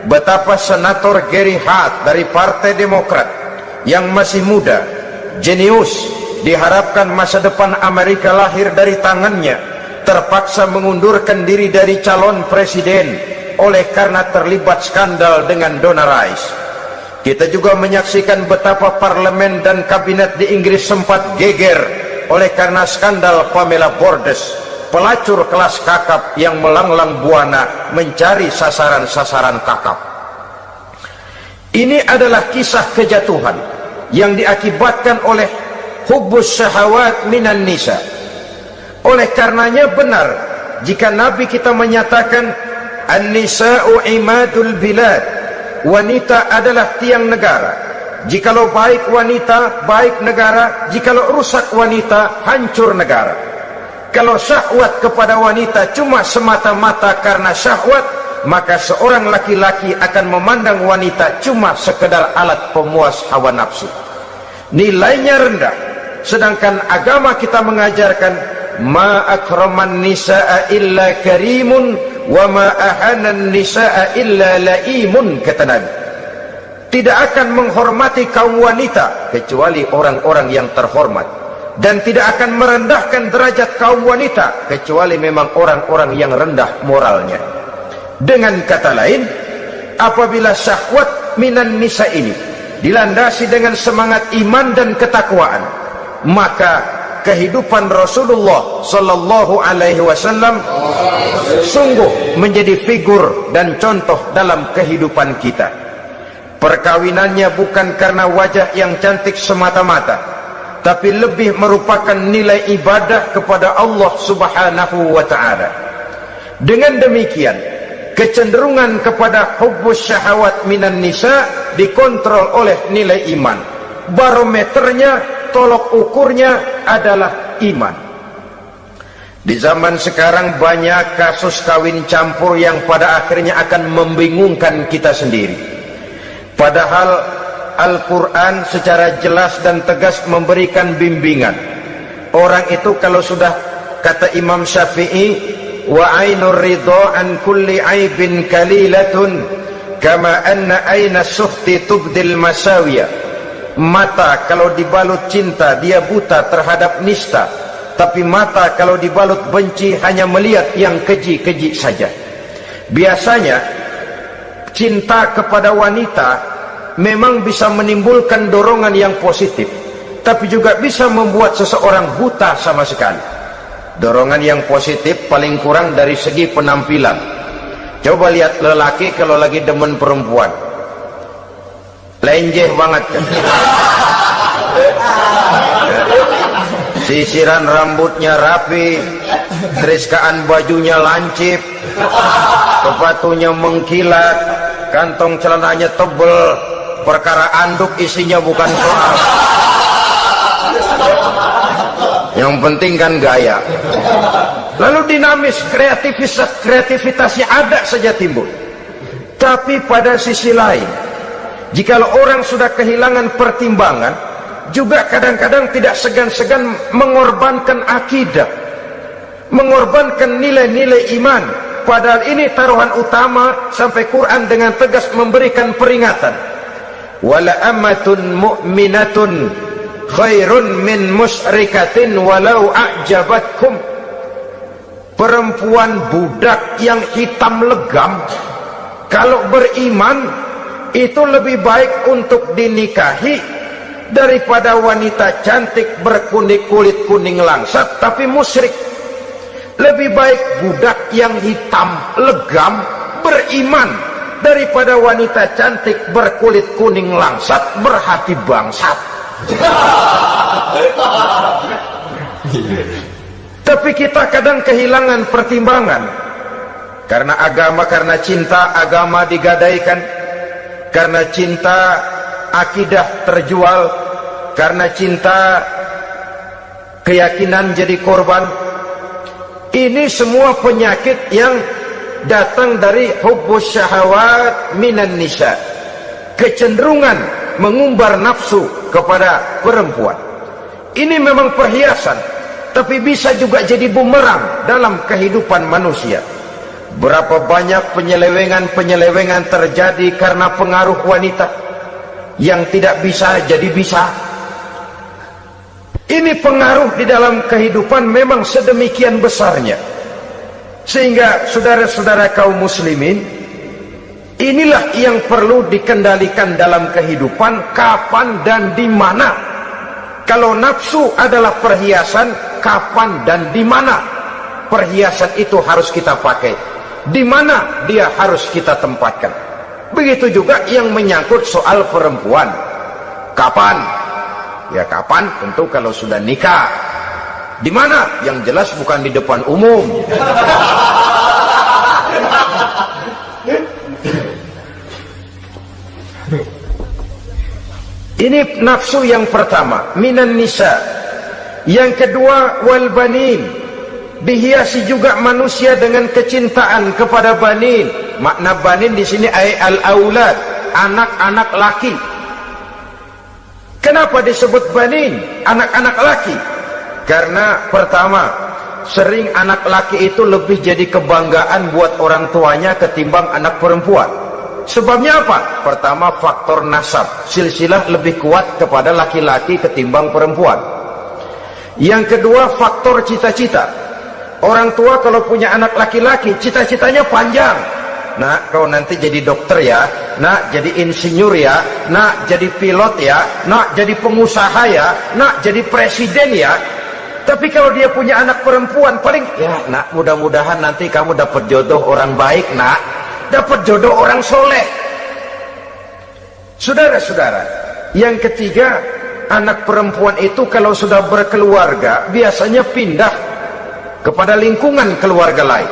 A: betapa Senator Gary Hart dari Partai Demokrat yang masih muda, jenius, diharapkan masa depan Amerika lahir dari tangannya, terpaksa mengundurkan diri dari calon presiden oleh karena terlibat skandal dengan Donna Rice. Kita juga menyaksikan betapa parlemen dan kabinet di Inggris sempat geger oleh karena skandal Pamela Bordes, pelacur kelas kakap yang melanglang buana mencari sasaran-sasaran kakap. Ini adalah kisah kejatuhan yang diakibatkan oleh hubbus syahawat minan nisa. Oleh karenanya benar jika Nabi kita menyatakan an-nisa'u imadul bilad, wanita adalah tiang negara. Jikalau baik wanita, baik negara. Jikalau rusak wanita, hancur negara. Kalau syahwat kepada wanita cuma semata-mata karena syahwat, maka seorang laki-laki akan memandang wanita cuma sekedar alat pemuas hawa nafsu. Nilainya rendah. Sedangkan agama kita mengajarkan ma akraman nisaa illa karimun wa ma ahanan nisaa illa laimun, kata Nabi. Tidak akan menghormati kaum wanita kecuali orang-orang yang terhormat, dan tidak akan merendahkan derajat kaum wanita kecuali memang orang-orang yang rendah moralnya. Dengan kata lain, apabila syahwat minan nisa ini dilandasi dengan semangat iman dan ketakwaan, maka kehidupan Rasulullah sallallahu alaihi wasallam sungguh menjadi figur dan contoh dalam kehidupan kita. Perkawinannya bukan karena wajah yang cantik semata-mata, tapi lebih merupakan nilai ibadah kepada Allah Subhanahu wa taala. Dengan demikian, kecenderungan kepada hubbus syahawat minan nisa dikontrol oleh nilai iman. Barometernya, tolok ukurnya adalah iman. Di zaman sekarang banyak kasus kawin campur yang pada akhirnya akan membingungkan kita sendiri. Padahal Al-Quran secara jelas dan tegas memberikan bimbingan. Orang itu kalau sudah, kata Imam Syafi'i, wa ainur ridha an kulli aibin kalilatun kama anna aina suhti tubdil masawiya. Mata kalau dibalut cinta dia buta terhadap nista, tapi mata kalau dibalut benci hanya melihat yang keji-keji saja. Biasanya cinta kepada wanita memang bisa menimbulkan dorongan yang positif, tapi juga bisa membuat seseorang buta sama sekali. Dorongan yang positif paling kurang dari segi penampilan. Coba lihat lelaki kalau lagi demen perempuan, lenjeh banget kan? Sisiran rambutnya rapi, teriskaan bajunya lancip, sepatunya mengkilat, kantong celananya tebel, perkara anduk isinya bukan soal. Yang penting kan gaya. Lalu dinamis, kreativitasnya ada saja timbul. Tapi pada sisi lain, jikalau orang sudah kehilangan pertimbangan, juga kadang-kadang tidak segan-segan mengorbankan akidah, mengorbankan nilai-nilai iman. Padahal ini taruhan utama, sampai Quran dengan tegas memberikan peringatan. Wala amatun mu'minatun khairun min musyrikatin walau a'jabatkum. Perempuan budak yang hitam legam, kalau beriman itu lebih baik untuk dinikahi daripada wanita cantik berkulit kuning langsat tapi musyrik. Lebih baik budak yang hitam legam beriman daripada wanita cantik berkulit kuning langsat berhati bangsat. Tapi kita kadang kehilangan pertimbangan. Karena agama, karena cinta agama digadaikan, karena cinta akidah terjual, karena cinta keyakinan jadi korban. Ini semua penyakit yang datang dari hubbus syahawat minan nisa, kecenderungan mengumbar nafsu kepada perempuan. Ini memang perhiasan, tapi bisa juga jadi bumerang dalam kehidupan manusia. Berapa banyak penyelewengan terjadi karena pengaruh wanita yang tidak bisa jadi bisa. Ini pengaruh di dalam kehidupan memang sedemikian besarnya, sehingga saudara-saudara kaum muslimin, inilah yang perlu dikendalikan dalam kehidupan, kapan dan di mana. Kalau nafsu adalah perhiasan, kapan dan di mana perhiasan itu harus kita pakai, di mana dia harus kita tempatkan. Begitu juga yang menyangkut soal perempuan. Kapan? Ya kapan? Tentu kalau sudah nikah. Di mana? Yang jelas bukan di depan umum. Ini nafsu yang pertama, minan nisa. Yang kedua, wal banin. Dihiasi juga manusia dengan kecintaan kepada banin. Makna banin di sini ay al-aulad, anak-anak laki. Kenapa disebut banin, anak-anak laki? Karena pertama, sering anak laki itu lebih jadi kebanggaan buat orang tuanya ketimbang anak perempuan. Sebabnya apa? Pertama, faktor nasab, silsilah lebih kuat kepada laki-laki ketimbang perempuan. Yang kedua, faktor cita-cita. Orang tua kalau punya anak laki-laki, cita-citanya panjang. Nak, kau nanti jadi dokter ya, nak jadi insinyur ya, nak jadi pilot ya, nak jadi pengusaha ya, nak jadi presiden ya. Tapi kalau dia punya anak perempuan, paling ya nak, mudah-mudahan nanti kamu dapat jodoh orang baik nak, dapat jodoh orang soleh. Saudara-saudara, yang ketiga, anak perempuan itu kalau sudah berkeluarga biasanya pindah kepada lingkungan keluarga lain,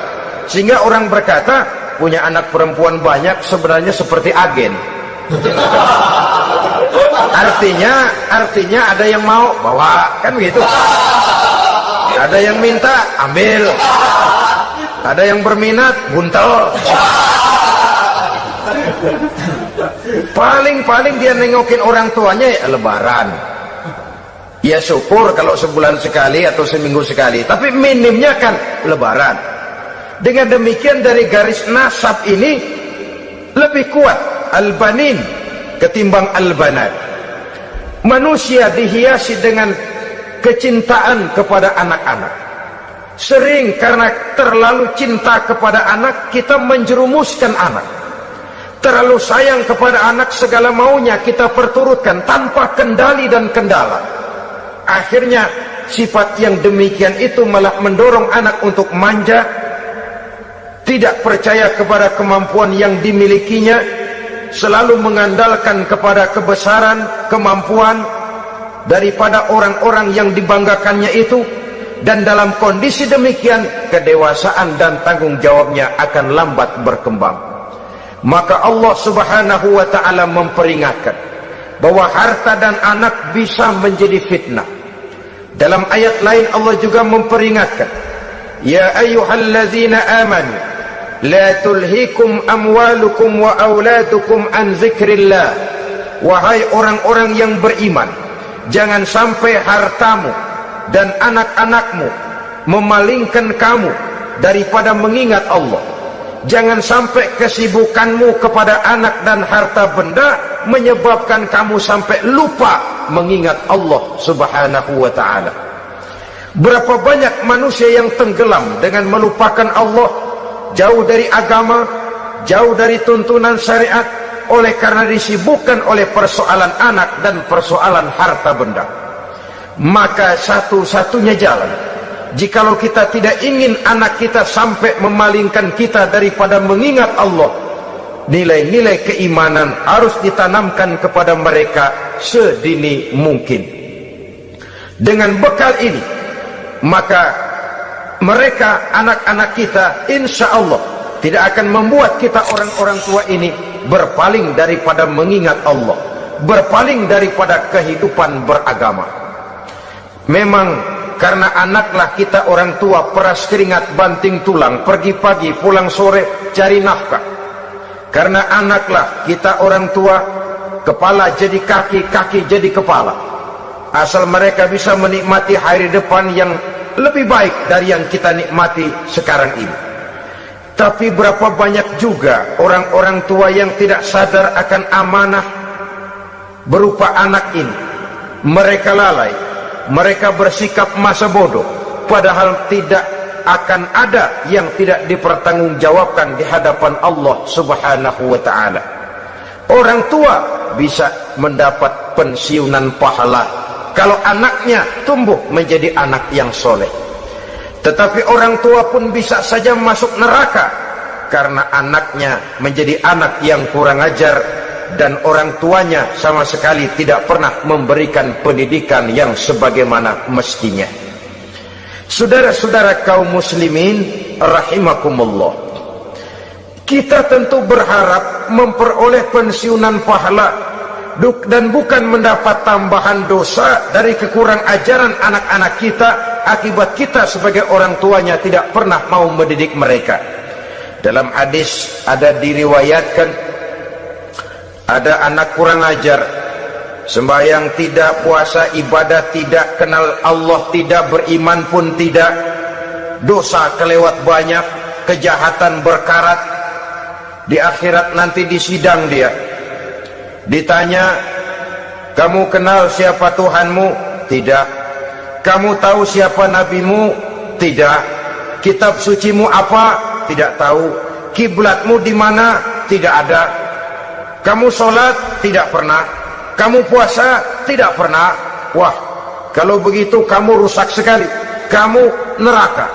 A: sehingga orang berkata punya anak perempuan banyak sebenarnya seperti agen. Artinya ada yang mau bawa, kan begitu. Ada yang minta ambil, ada yang berminat buntel. Paling dia nengokin orang tuanya ya lebaran. Ya syukur kalau sebulan sekali atau seminggu sekali, tapi minimnya kan lebaran. Dengan demikian dari garis nasab ini lebih kuat al-banin ketimbang al-banat. Manusia dihiasi dengan kecintaan kepada anak-anak. Sering karena terlalu cinta kepada anak, kita menjerumuskan anak. Terlalu sayang kepada anak, segala maunya kita perturutkan tanpa kendali dan kendala. Akhirnya sifat yang demikian itu malah mendorong anak untuk manja, tidak percaya kepada kemampuan yang dimilikinya, selalu mengandalkan kepada kebesaran, kemampuan daripada orang-orang yang dibanggakannya itu. Dan dalam kondisi demikian, kedewasaan dan tanggung jawabnya akan lambat berkembang. Maka Allah subhanahu wa ta'ala memperingatkan bahwa harta dan anak bisa menjadi fitnah. Dalam ayat lain Allah juga memperingatkan, Ya ayyuhallazina amanu la tulhikum amwalukum wa auladukum an zikrillah. Wahai orang-orang yang beriman, jangan sampai hartamu dan anak-anakmu memalingkan kamu daripada mengingat Allah. Jangan sampai kesibukanmu kepada anak dan harta benda menyebabkan kamu sampai lupa mengingat Allah Subhanahu wa ta'ala. Berapa banyak manusia yang tenggelam dengan melupakan Allah, jauh dari agama, jauh dari tuntunan syariat, oleh karena disibukkan oleh persoalan anak dan persoalan harta benda. Maka satu-satunya jalan, jikalau kita tidak ingin anak kita sampai memalingkan kita daripada mengingat Allah, nilai-nilai keimanan harus ditanamkan kepada mereka sedini mungkin. Dengan bekal ini, maka mereka, anak-anak kita, insya Allah tidak akan membuat kita orang-orang tua ini berpaling daripada mengingat Allah, berpaling daripada kehidupan beragama. Memang karena anaklah kita orang tua peras keringat banting tulang, pergi pagi pulang sore cari nafkah. Karena anaklah kita orang tua, kepala jadi kaki, kaki jadi kepala. Asal mereka bisa menikmati hari depan yang lebih baik dari yang kita nikmati sekarang ini. Tapi berapa banyak juga orang-orang tua yang tidak sadar akan amanah berupa anak ini. Mereka lalai, mereka bersikap masa bodoh, padahal tidak akan ada yang tidak dipertanggungjawabkan di hadapan Allah Subhanahu wa ta'ala. Orang tua bisa mendapat pensiunan pahala kalau anaknya tumbuh menjadi anak yang soleh. Tetapi orang tua pun bisa saja masuk neraka karena anaknya menjadi anak yang kurang ajar dan orang tuanya sama sekali tidak pernah memberikan pendidikan yang sebagaimana mestinya. Saudara-saudara kaum muslimin rahimakumullah, kita tentu berharap memperoleh pensiunan pahala dan bukan mendapat tambahan dosa dari kekurang ajaran anak-anak kita akibat kita sebagai orang tuanya tidak pernah mau mendidik mereka. Dalam hadis ada diriwayatkan, ada anak kurang ajar, sembahyang tidak, puasa ibadah tidak, kenal Allah tidak, beriman pun tidak, dosa kelewat banyak, kejahatan berkarat. Di akhirat nanti disidang dia, ditanya, kamu kenal siapa Tuhanmu? Tidak. Kamu tahu siapa nabimu? Tidak. Kitab sucimu apa? Tidak tahu. Kiblatmu di mana? Tidak ada. Kamu sholat? Tidak pernah. Kamu puasa? Tidak pernah. Wah, kalau begitu kamu rusak sekali, kamu neraka.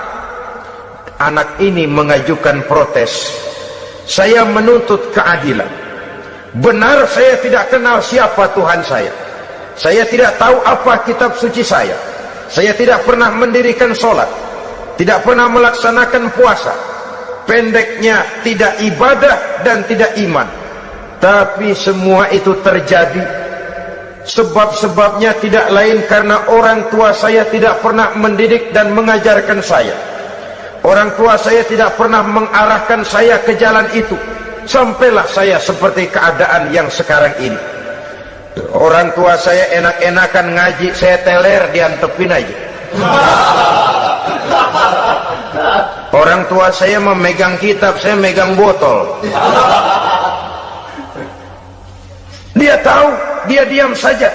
A: Anak ini mengajukan protes. Saya menuntut keadilan. Benar saya tidak kenal siapa Tuhan saya. Saya tidak tahu apa kitab suci saya. Saya tidak pernah mendirikan sholat, tidak pernah melaksanakan puasa. Pendeknya tidak ibadah dan tidak iman. Tapi semua itu terjadi sebab-sebabnya tidak lain karena orang tua saya tidak pernah mendidik dan mengajarkan saya. Orang tua saya tidak pernah mengarahkan saya ke jalan itu. Sampailah saya seperti keadaan yang sekarang ini. Orang tua saya enak-enakan ngaji, saya teler diantepin aja. Orang tua saya memegang kitab, saya megang botol. Dia tahu, dia diam saja.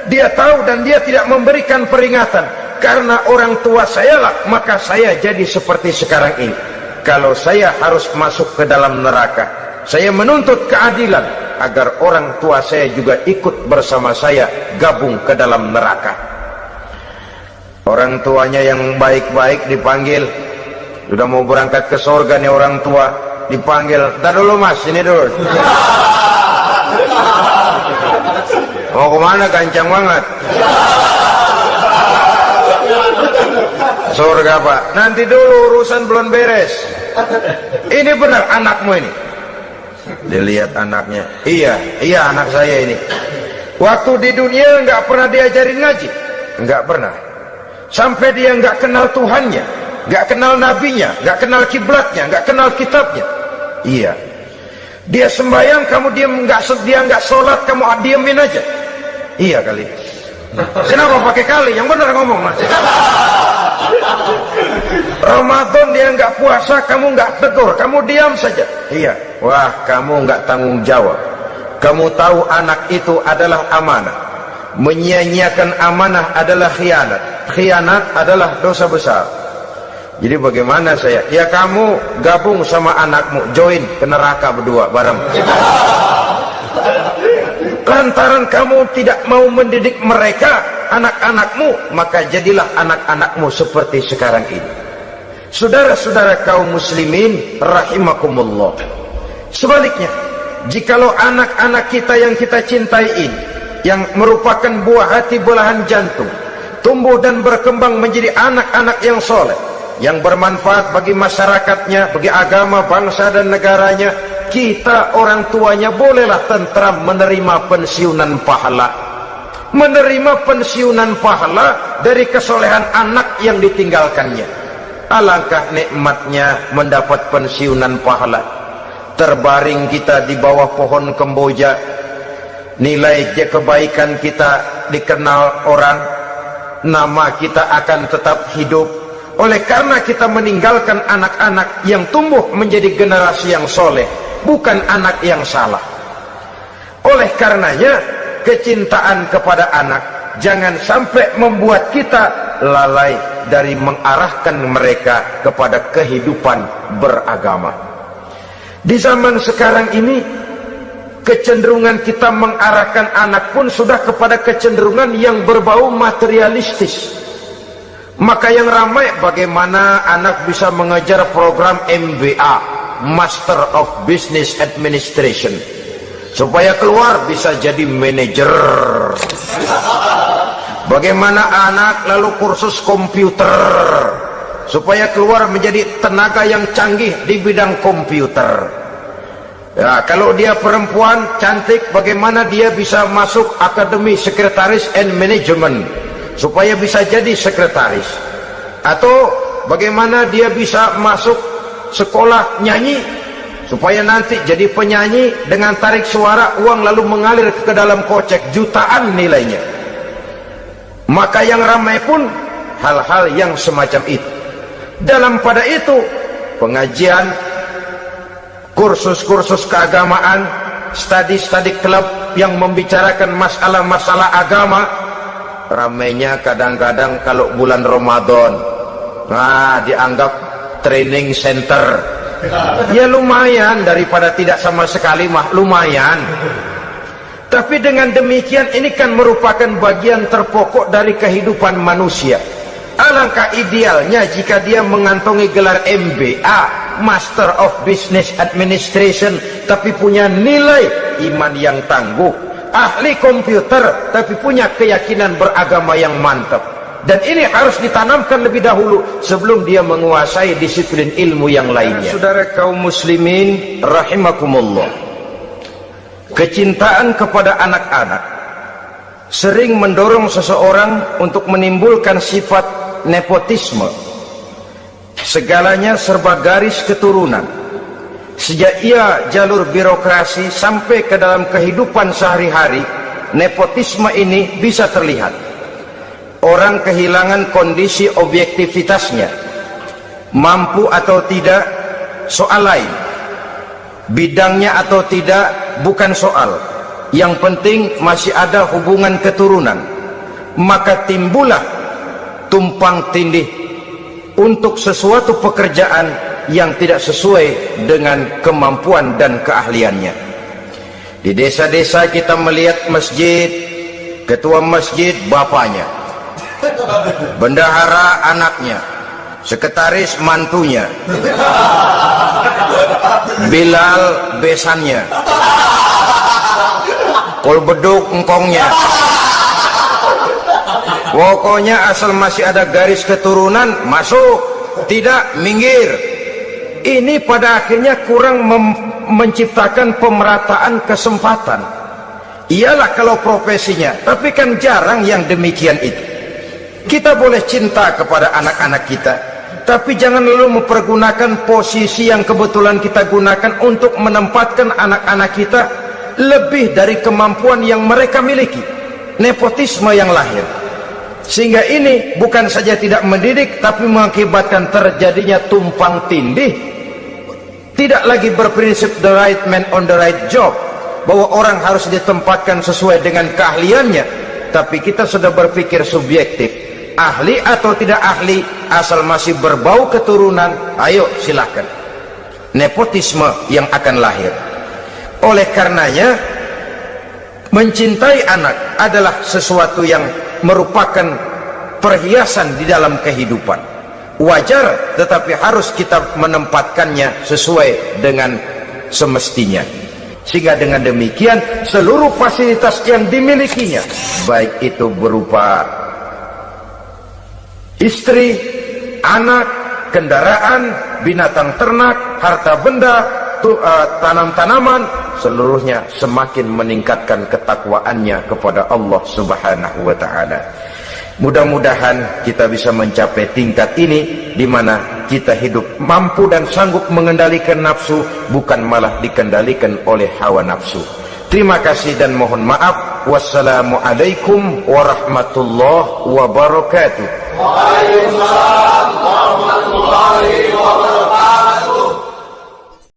A: Dia tahu dan dia tidak memberikan peringatan. Karena orang tua saya lah, maka saya jadi seperti sekarang ini. Kalau saya harus masuk ke dalam neraka, saya menuntut keadilan agar orang tua saya juga ikut bersama saya gabung ke dalam neraka. Orang tuanya yang baik-baik dipanggil, sudah mau berangkat ke surga nih orang tua, dipanggil, "Ntar dulu mas, sini dulu." Mau kemana, kencang banget? Surga pak, nanti dulu urusan belum beres. Ini benar anakmu ini? Dilihat anaknya, iya anak saya ini. Waktu di dunia nggak pernah diajarin ngaji, nggak pernah. Sampai dia nggak kenal Tuhannya, nggak kenal nabinya, nggak kenal kiblatnya, nggak kenal kitabnya. Iya. Dia sembahyang, kamu diam, dia nggak sholat, kamu diemin aja. Iya kali. Kenapa pakai kali? Yang benar ngomong mas. Ramadan dia nggak puasa, kamu nggak tegur, kamu diam saja. Iya. Wah, kamu nggak tanggung jawab. Kamu tahu anak itu adalah amanah. Menyia-nyiakan amanah adalah khianat. Khianat adalah dosa besar. Jadi bagaimana saya? Ya kamu gabung sama anakmu, join ke neraka berdua bareng. Lantaran kamu tidak mau mendidik mereka, anak-anakmu, maka jadilah anak-anakmu seperti sekarang ini. Saudara-saudara kaum muslimin rahimakumullah. Sebaliknya, jikalau anak-anak kita yang kita cintai ini, yang merupakan buah hati belahan jantung, tumbuh dan berkembang menjadi anak-anak yang soleh, yang bermanfaat bagi masyarakatnya, bagi agama, bangsa dan negaranya, kita orang tuanya bolehlah tentram menerima pensiunan pahala. Menerima pensiunan pahala dari kesolehan anak yang ditinggalkannya. Alangkah nikmatnya mendapat pensiunan pahala. Terbaring kita di bawah pohon kemboja, nilai kebaikan kita dikenal orang, nama kita akan tetap hidup. Oleh karena kita meninggalkan anak-anak yang tumbuh menjadi generasi yang soleh, bukan anak yang salah. Oleh karenanya, kecintaan kepada anak jangan sampai membuat kita lalai dari mengarahkan mereka kepada kehidupan beragama. Di zaman sekarang ini, kecenderungan kita mengarahkan anak pun sudah kepada kecenderungan yang berbau materialistis. Maka yang ramai bagaimana anak bisa mengejar program MBA, Master of Business Administration, supaya keluar bisa jadi manajer. Bagaimana anak lalu kursus komputer, supaya keluar menjadi tenaga yang canggih di bidang komputer. Ya, kalau dia perempuan cantik, bagaimana dia bisa masuk Akademi Sekretaris and Management, supaya bisa jadi sekretaris. Atau bagaimana dia bisa masuk sekolah nyanyi, supaya nanti jadi penyanyi dengan tarik suara, uang lalu mengalir ke dalam kocek jutaan nilainya. Maka yang ramai pun hal-hal yang semacam itu. Dalam pada itu, pengajian, kursus-kursus keagamaan, studi-studi klub yang membicarakan masalah-masalah agama, ramainya kadang-kadang kalau bulan Ramadan, nah dianggap training center. Ya lumayan, daripada tidak sama sekali mah lumayan. Tapi dengan demikian ini kan merupakan bagian terpokok dari kehidupan manusia. Alangkah idealnya jika dia mengantongi gelar MBA, Master of Business Administration, tapi punya nilai iman yang tangguh, ahli komputer tapi punya keyakinan beragama yang mantap. Dan ini harus ditanamkan lebih dahulu sebelum dia menguasai disiplin ilmu yang lainnya. Saudara kaum muslimin rahimakumullah, kecintaan kepada anak-anak sering mendorong seseorang untuk menimbulkan sifat nepotisme. Segalanya serba garis keturunan. Sejak ia jalur birokrasi sampai ke dalam kehidupan sehari-hari, nepotisme ini bisa terlihat. Orang kehilangan kondisi objektivitasnya. Mampu atau tidak soal lain, bidangnya atau tidak bukan soal. Yang penting masih ada hubungan keturunan. Maka timbullah tumpang tindih untuk sesuatu pekerjaan yang tidak sesuai dengan kemampuan dan keahliannya. Di desa-desa kita melihat masjid, ketua masjid bapaknya, bendahara anaknya, sekretaris mantunya, Bilal besannya, kolbeduk engkongnya. Pokoknya asal masih ada garis keturunan, masuk, tidak minggir. Ini pada akhirnya kurang menciptakan pemerataan kesempatan. Iyalah kalau profesinya, tapi kan jarang yang demikian itu. Kita boleh cinta kepada anak-anak kita, Tapi jangan lalu mempergunakan posisi yang kebetulan kita gunakan untuk menempatkan anak-anak kita lebih dari kemampuan yang mereka miliki. Nepotisme yang lahir, sehingga ini bukan saja tidak mendidik, tapi mengakibatkan terjadinya tumpang tindih. Tidak lagi berprinsip the right man on the right job, bahwa orang harus ditempatkan sesuai dengan keahliannya, tapi kita sudah berpikir subjektif, ahli atau tidak ahli, asal masih berbau keturunan, ayo silakan. Nepotisme yang akan lahir. Oleh karenanya, mencintai anak adalah sesuatu yang merupakan perhiasan di dalam kehidupan. Wajar, tetapi harus kita menempatkannya sesuai dengan semestinya. Sehingga dengan demikian seluruh fasilitas yang dimilikinya, baik itu berupa istri, anak, kendaraan, binatang ternak, harta benda, tanam-tanaman, seluruhnya semakin meningkatkan ketakwaannya kepada Allah Subhanahu wa taala. Mudah-mudahan kita bisa mencapai tingkat ini, di mana kita hidup mampu dan sanggup mengendalikan nafsu, bukan malah dikendalikan oleh hawa nafsu. Terima kasih dan mohon maaf. Wassalamualaikum warahmatullahi wabarakatuh.
B: Waalaikumsalam warahmatullahi